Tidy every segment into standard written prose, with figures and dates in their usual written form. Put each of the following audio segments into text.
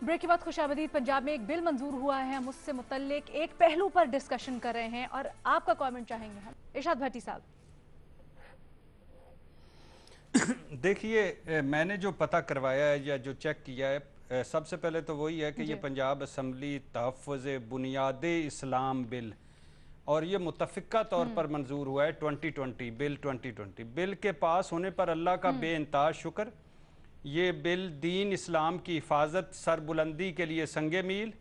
Break के बाद खुशामदीद। पंजाब में एक बिल मंजूर हुआ है, हम उससे मुतल्लिक एक पहलू पर डिस्कशन कर रहे हैं और आपका कमेंट चाहेंगे हम। इरशाद भट्टी साहब। देखिए, मैंने जो पता करवाया है या जो चेक किया है, सबसे पहले तो वही है कि ये पंजाब असम्बली तहफ़्फ़ुज़ बुनियाद इस्लाम बिल, और ये मुतफ़िक़ा तौर पर मंजूर हुआ है 2020 बिल 2020 बिल के पास होने पर अल्लाह का बेइंतहा शुक्र। ये बिल दीन इस्लाम की हिफाजत सरबुलंदी के लिए संगे मील,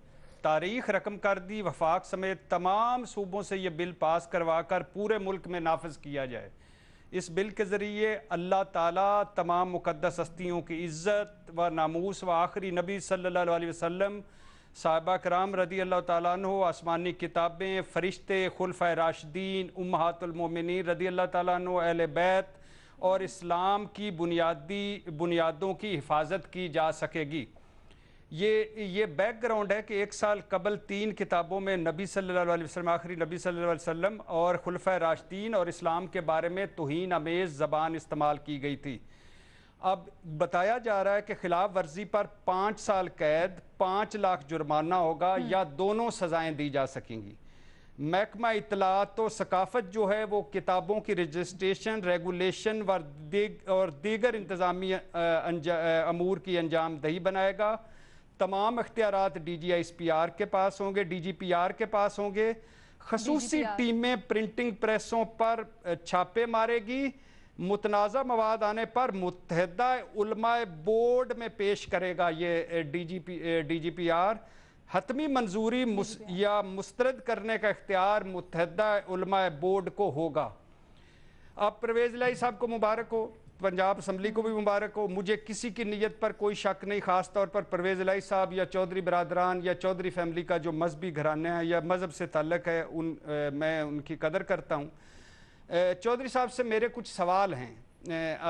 तारीख रकम कर दी। वफाक समेत तमाम सूबों से ये बिल पास करवा कर पूरे मुल्क में नाफिज किया जाए। इस बिल के ज़रिए अल्लाह ताला तमाम मुक़द्दस हस्तियों की इज़्ज़त व नामूस व आखिरी नबी सल्लल्लाहु अलैहि वसल्लम, साहबा कराम रदी अल्लाह ताला अन्हो, आसमानी किताबें, फ़रिश्ते, खुलफ़ाए राशिदीन, उम्महातुल मोमिनीन रदी अल्लाह ताला अन्हो, अहले बैत और इस्लाम की बुनियादों की हिफाजत की जा सकेगी। ये बैकग्राउंड है कि 1 साल कबल 3 किताबों में नबी सल्लल्लाहु अलैहि वसल्लम, आखिरी नबी सल्लल्लाहु अलैहि वसल्लम और खुलफाए राशिदीन और इस्लाम के बारे में तौहीन अमेज़ ज़बान इस्तेमाल की गई थी। अब बताया जा रहा है कि खिलाफ वर्जी पर 5 साल कैद, 5 लाख जुर्माना होगा या दोनों सज़ाएं दी जा सकेंगी। महकमा इत्तलात तो सकाफ़त जो है वो किताबों की रजिस्ट्रेशन, रेगुलेशन और दीगर इंतज़ामी अमूर की अंजाम दही बनाएगा। तमाम अख्तियारात DGISPR के पास होंगे, DGPR के पास होंगे। खसूसी टीमें प्रिंटिंग प्रेसों पर छापे मारेगी। मुतनाज़ा मवाद आने पर मुत्तहिदा उलमाए बोर्ड में पेश करेगा ये DGPR। हतमी मंजूरी या मुस्तरद करने का इख्तियार मुत्तहिदा उलमाए बोर्ड को होगा। अब परवेज़ इलाही साहब को मुबारक हो, पंजाब असम्बली को भी मुबारक हो। मुझे किसी की नीयत पर कोई शक नहीं, ख़ास तौर पर परवेज़ इलाही साहब या चौधरी बरादरान या चौधरी फैमिली का जो मजहबी घराना है या मज़हब से ताल्लुक़ है, मैं उनकी कदर करता हूँ। चौधरी साहब से मेरे कुछ सवाल हैं,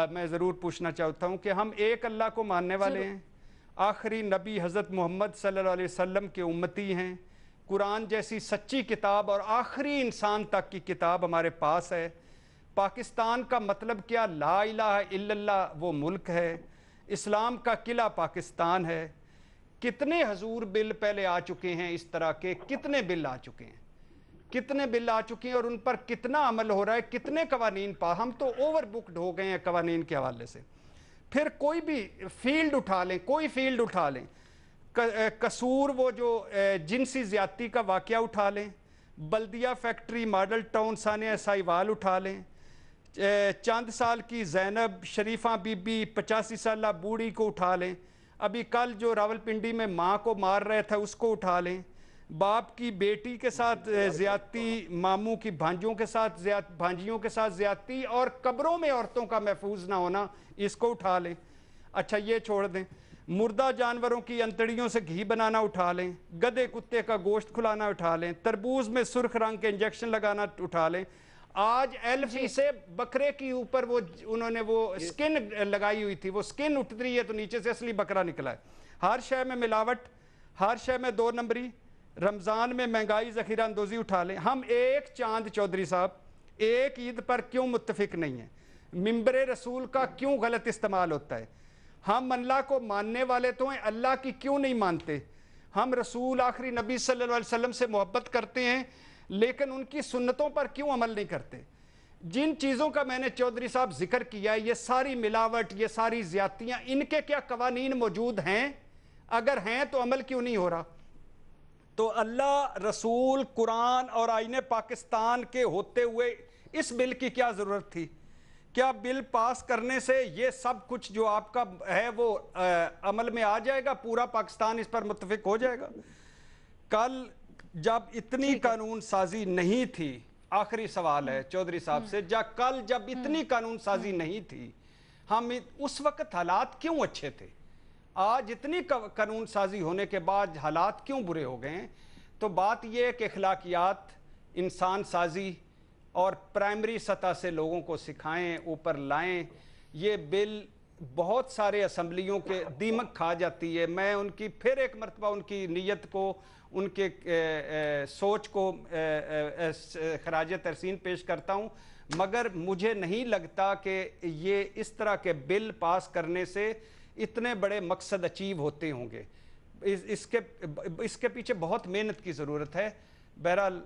मैं ज़रूर पूछना चाहता हूँ कि हम एक अल्लाह को मानने वाले हैं, आखिरी नबी हज़रत मोहम्मद सल्लल्लाहु अलैहि वसल्लम के उम्मती हैं, कुरान जैसी सच्ची किताब और आखिरी इंसान तक की किताब हमारे पास है। पाकिस्तान का मतलब क्या? ला इलाहा इल्लल्लाह वो मुल्क है, इस्लाम का किला पाकिस्तान है। कितने हजूर बिल पहले आ चुके हैं, इस तरह के कितने बिल आ चुके हैं, कितने बिल आ चुके हैं और उन पर कितना अमल हो रहा है, कितने कवानीन हम तो ओवर बुकड हो गए हैं कवानीन के हवाले से। फिर कोई भी फील्ड उठा लें, कोई फील्ड उठा लें, कसूर वो जो जिनसी ज्यादती का वाक़या उठा लें, बल्दिया फैक्ट्री, मॉडल टाउन, सानिया साहिवाल उठा लें, चंद साल की जैनब शरीफा बीबी 85 साल बूढ़ी को उठा लें, अभी कल जो रावलपिंडी में माँ को मार रहे थे उसको उठा लें, बाप की बेटी के साथ ज्यादती, मामू की भांजियों के साथ ज्यादती और कब्रों में औरतों का महफूज ना होना, इसको उठा लें। अच्छा ये छोड़ दें, मुर्दा जानवरों की अंतड़ियों से घी बनाना उठा लें, गधे कुत्ते का गोश्त खुलाना उठा लें, तरबूज में सुर्ख रंग के इंजेक्शन लगाना उठा लें। आज एल्फी से बकरे के ऊपर वो उन्होंने वो स्किन लगाई हुई थी, वो स्किन उठ रही है तो नीचे से असली बकरा निकला है। हर शय में मिलावट, हर शय में 2 नंबरी, रमज़ान में महंगाई, ज़ख़ीरा अंदोज़ी उठा लें। हम एक चांद चौधरी साहब एक ईद पर क्यों मुत्तफिक नहीं है? मिंबरे रसूल का क्यों गलत इस्तेमाल होता है? हम अल्लाह को मानने वाले तो हैं, अल्लाह की क्यों नहीं मानते? हम रसूल आखिरी नबी सल्लल्लाहु अलैहि वसल्लम से मोहब्बत करते हैं लेकिन उनकी सुन्नतों पर क्यों अमल नहीं करते? जिन चीज़ों का मैंने चौधरी साहब जिक्र किया है, ये सारी मिलावट, ये सारी ज़्यादतियाँ, इनके क्या कवानीन मौजूद हैं? अगर हैं तो अमल क्यों नहीं हो रहा? तो अल्लाह, रसूल, कुरान और आईने पाकिस्तान के होते हुए इस बिल की क्या ज़रूरत थी? क्या बिल पास करने से ये सब कुछ जो आपका है वो अमल में आ जाएगा, पूरा पाकिस्तान इस पर मुत्तफिक हो जाएगा? कल जब इतनी कानून साजी नहीं थी, आखिरी सवाल है चौधरी साहब से, कल जब इतनी कानून साजी नहीं थी, हम उस वक्त हालात क्यों अच्छे थे? आज इतनी कानून साजी होने के बाद हालात क्यों बुरे हो गए हैं? तो बात यह है कि अखलाकियात, इंसान साजी और प्राइमरी सतह से लोगों को सिखाएं, ऊपर लाएं। ये बिल बहुत सारे असम्बलियों के दीमक खा जाती है। मैं उनकी फिर एक मरतबा उनकी नीयत को, उनके सोच को खराज तहसीन पेश करता हूँ, मगर मुझे नहीं लगता कि ये इस तरह के बिल पास करने से इतने बड़े मकसद अचीव होते होंगे। इसके पीछे बहुत मेहनत की ज़रूरत है। बहरहाल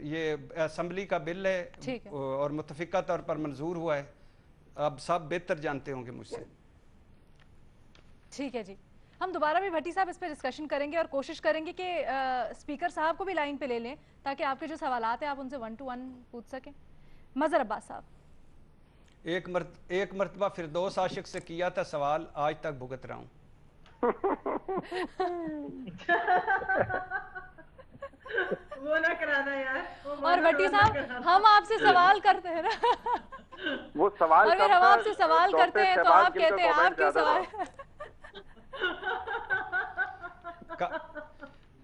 ये असम्बली का बिल है और मुतफ़िका तौर पर मंजूर हुआ है, अब सब बेहतर जानते होंगे मुझसे। ठीक है जी, हम दोबारा भी भट्टी साहब इस पर डिस्कशन करेंगे और कोशिश करेंगे कि स्पीकर साहब को भी लाइन पे ले लें ताकि आपके जो सवालात हैं आप उनसे 1 to 1 पूछ सकें। मज़हर अब्बास साहब, एक मरतबा फिरदौस आशिक से किया था सवाल, आज तक भुगत रहा हूँ। वो ना कराना यार। और भट्टी साहब हम आपसे सवाल करते हैं ना, वो सवाल और फिर हम आपसे सवाल करते हैं तो आप कहते हैं आप क्यों सवाल।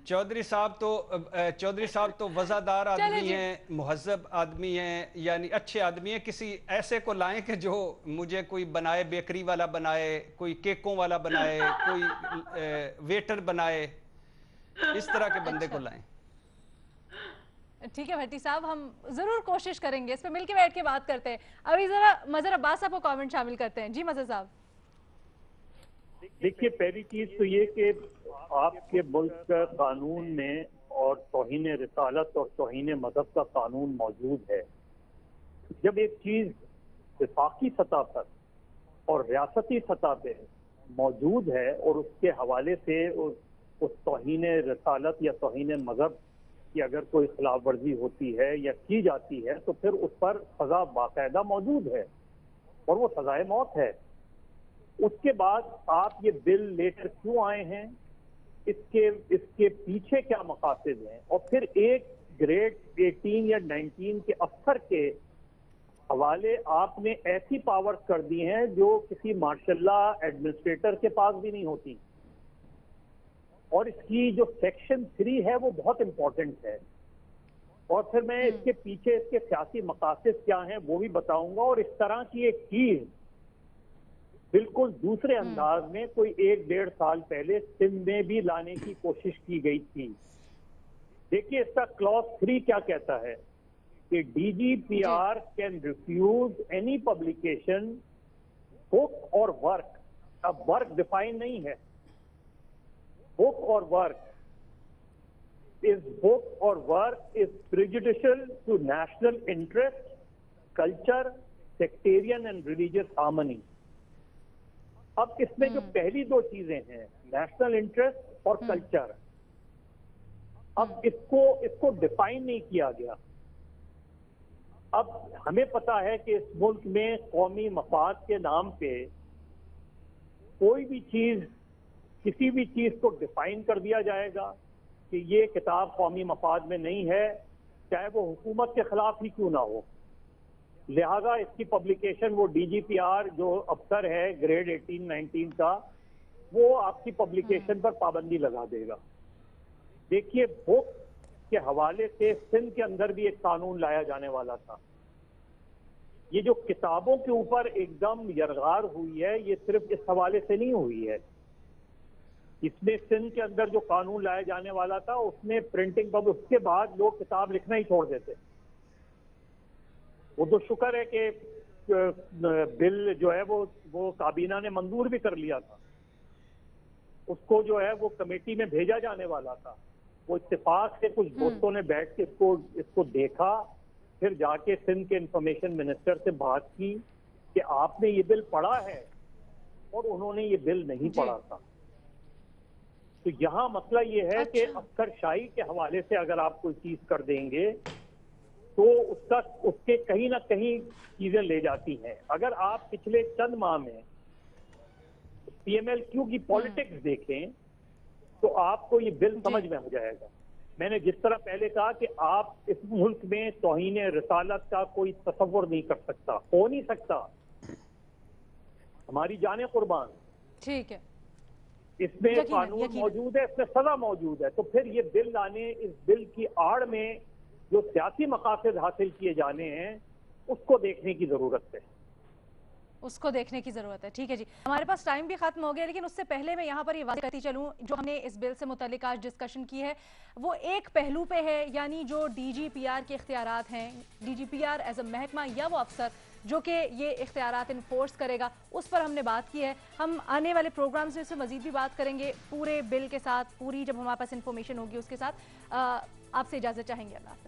चौधरी साहब तो वज़ादार आदमी हैं, मुहज़्ज़ब आदमी हैं, यानी अच्छे आदमी हैं। किसी ऐसे को लाएं कि जो मुझे कोई बनाए, बेकरी वाला बनाए, कोई केकों वाला बनाए, कोई वेटर बनाए, इस तरह के बंदे को लाएं। ठीक है भट्टी साहब, हम जरूर कोशिश करेंगे, इस पे मिलके बैठ के बात करते हैं। अभी जरा मज़हर अब्बास साहब को कमेंट शामिल करते हैं। जी मज़हर साहब। देखिए, पहली चीज तो ये कि आपके मुल्क का कानून में और तौहीन रिसालत और तौहीन मजहब का कानून मौजूद है। जब एक चीज वफाकी सतह पर और रियासती सतह पे मौजूद है और उसके हवाले से उस तौहीन रिसालत या तौहीन मजहब की अगर कोई खिलाफ वर्जी होती है या की जाती है तो फिर उस पर सजा बाकायदा मौजूद है और वो सजाए मौत है। उसके बाद आप ये बिल लेकर क्यों आए हैं, इसके पीछे क्या मकासद हैं, और फिर एक ग्रेड 18 या 19 के अफसर के हवाले आपने ऐसी पावर कर दी हैं जो किसी मार्शल्ला एडमिनिस्ट्रेटर के पास भी नहीं होती। और इसकी जो सेक्शन 3 है वो बहुत इंपॉर्टेंट है, और फिर मैं इसके पीछे इसके सियासी मकासद क्या हैं वो भी बताऊंगा। और इस तरह की एक चीज बिल्कुल दूसरे अंदाज में कोई 1-1.5 साल पहले सिंध में भी लाने की कोशिश की गई थी। देखिए इसका क्लॉज 3 क्या कहता है कि DGPR can refuse any publication book और वर्क। अब वर्क डिफाइन नहीं है, बुक और work is prejudicial to national interest, culture, sectarian and religious harmony. अब इसमें जो पहली दो चीजें हैं, नेशनल इंटरेस्ट और कल्चर, अब इसको डिफाइन नहीं किया गया। अब हमें पता है कि इस मुल्क में कौमी मफाद के नाम पे कोई भी चीज, किसी भी चीज को डिफाइन कर दिया जाएगा कि ये किताब कौमी मफाद में नहीं है, चाहे वो हुकूमत के खिलाफ ही क्यों ना हो। लिहाजा इसकी पब्लिकेशन, वो DGPR जो अफसर है ग्रेड 18-19 का, वो आपकी पब्लिकेशन पर पाबंदी लगा देगा। देखिए बुक के हवाले से सिंध के अंदर भी एक कानून लाया जाने वाला था। ये जो किताबों के ऊपर एकदम यरगार हुई है, ये सिर्फ इस हवाले से नहीं हुई है। इसमें सिंध के अंदर जो कानून लाया जाने वाला था उसमें प्रिंटिंग, बब उसके बाद लोग किताब लिखना ही छोड़ देते। वो तो शुक्र है कि बिल जो है वो काबीना ने मंजूर भी कर लिया था। उसको जो है वो कमेटी में भेजा जाने वाला था। वो इत्तेफाक से कुछ दोस्तों ने बैठ के इसको देखा, फिर जाके सिंध के इंफॉर्मेशन मिनिस्टर से बात की कि आपने ये बिल पढ़ा है, और उन्होंने ये बिल नहीं पढ़ा था। तो यहाँ मसला ये है कि अफसरशाही के हवाले से अगर आप कोई चीज कर देंगे तो उसके कहीं ना कहीं चीजें ले जाती हैं। अगर आप पिछले चंद माह में PMLQ की पॉलिटिक्स देखें तो आपको ये बिल समझ में आ जाएगा। मैंने जिस तरह पहले कहा कि आप इस मुल्क में तौहीन रिसालत का कोई तसव्वुर नहीं कर सकता, हो नहीं सकता, हमारी जाने कुर्बान। ठीक है, इसमें कानून मौजूद है, इसमें सजा मौजूद है। तो फिर ये बिल लाने, इस बिल की आड़ में जो सियासी मकासद हासिल किए जाने हैं उसको देखने की जरूरत है। उसको देखने की जरूरत है। ठीक है जी, हमारे पास टाइम भी खत्म हो गया, लेकिन उससे पहले मैं यहाँ पर ये बात करती चलूँ, जो हमने इस बिल से मुतालिक आज डिस्कशन की है वो एक पहलू पे है, यानी जो DGPR के इख्तियारात हैं, DGPR एज अ महकमा या वो अफसर جو کہ یہ اختیارات انفورس کرے گا، اس پر ہم نے بات کی ہے. ہم آنے والے پروگرامز میں اس سے مزید بھی بات کریں گے پورے بل کے ساتھ، پوری جب ہمارے پاس انفارمیشن ہوگی اس کے ساتھ. آپ سے اجازت چاہیں گے. اللہ حافظ.